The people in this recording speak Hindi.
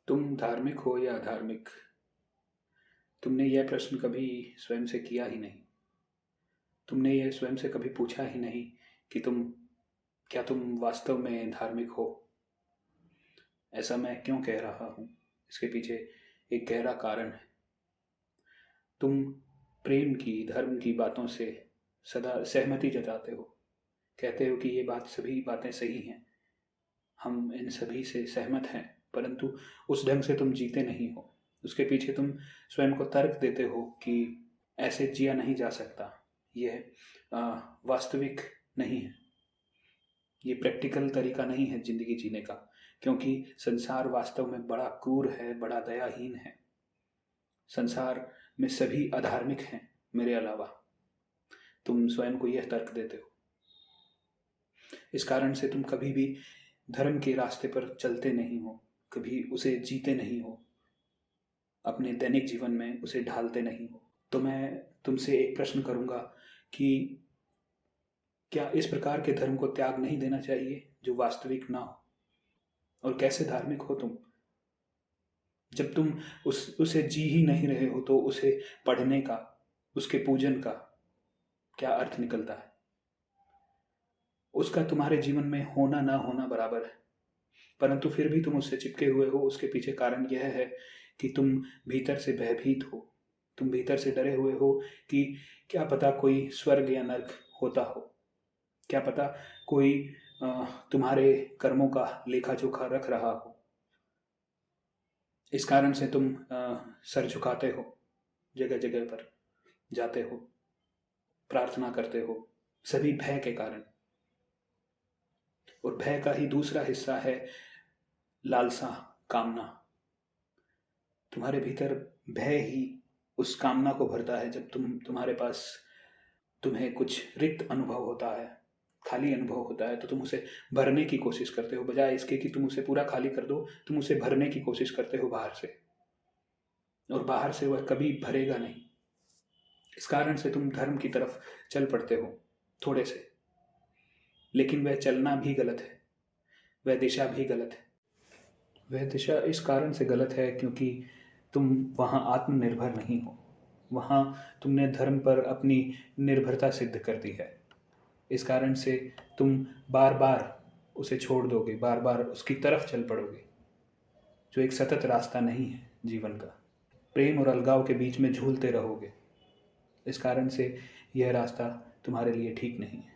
तुम धार्मिक हो या अधार्मिक? तुमने यह प्रश्न कभी स्वयं से किया ही नहीं। तुमने यह स्वयं से कभी पूछा ही नहीं कि तुम वास्तव में धार्मिक हो। ऐसा मैं क्यों कह रहा हूँ? इसके पीछे एक गहरा कारण है। तुम प्रेम की, धर्म की बातों से सदा सहमति जताते हो। कहते हो कि ये सभी बातें सही हैं, हम इन सभी से सहमत हैं, परंतु उस ढंग से तुम जीते नहीं हो। उसके पीछे तुम स्वयं को तर्क देते हो कि ऐसे जिया नहीं जा सकता, यह वास्तविक नहीं है, ये प्रैक्टिकल तरीका नहीं है जिंदगी जीने का, क्योंकि संसार वास्तव में बड़ा क्रूर है, बड़ा दयाहीन है। संसार में सभी अधार्मिक हैं मेरे अलावा। तुम स्वयं को यह तर्क देते हो। इस कारण से तुम कभी भी धर्म के रास्ते पर चलते नहीं हो, कभी उसे जीते नहीं हो, अपने दैनिक जीवन में उसे ढालते नहीं हो। तो मैं तुमसे एक प्रश्न करूंगा कि क्या इस प्रकार के धर्म को त्याग नहीं देना चाहिए जो वास्तविक ना हो? और कैसे धार्मिक हो तुम जब तुम उसे जी ही नहीं रहे हो? तो उसे पढ़ने का, उसके पूजन का क्या अर्थ निकलता है? उसका तुम्हारे जीवन में होना ना होना बराबर है, परंतु फिर भी तुम उससे चिपके हुए हो। उसके पीछे कारण यह है कि तुम भीतर से भयभीत हो, तुम भीतर से डरे हुए हो कि क्या पता कोई स्वर्ग या नर्क होता हो, क्या पता कोई तुम्हारे कर्मों का लेखा जोखा रख रहा हो। इस कारण से तुम सर झुकाते हो, जगह जगह पर जाते हो, प्रार्थना करते हो, सभी भय के कारण। और भय का ही दूसरा हिस्सा है लालसा, कामना। तुम्हारे भीतर भय ही उस कामना को भरता है। जब तुम्हारे पास तुम्हें कुछ रिक्त अनुभव होता है, खाली अनुभव होता है, तो तुम उसे भरने की कोशिश करते हो। बजाय इसके कि तुम उसे पूरा खाली कर दो, तुम उसे भरने की कोशिश करते हो बाहर से, और बाहर से वह कभी भरेगा नहीं। इस कारण से तुम धर्म की तरफ चल पड़ते हो थोड़े से, लेकिन वह चलना भी गलत है, वह दिशा भी गलत है। वह दिशा इस कारण से गलत है क्योंकि तुम वहाँ आत्मनिर्भर नहीं हो। वहाँ तुमने धर्म पर अपनी निर्भरता सिद्ध कर दी है। इस कारण से तुम बार बार उसे छोड़ दोगे, बार बार उसकी तरफ चल पड़ोगे, जो एक सतत रास्ता नहीं है जीवन का। प्रेम और अलगाव के बीच में झूलते रहोगे। इस कारण से यह रास्ता तुम्हारे लिए ठीक नहीं है।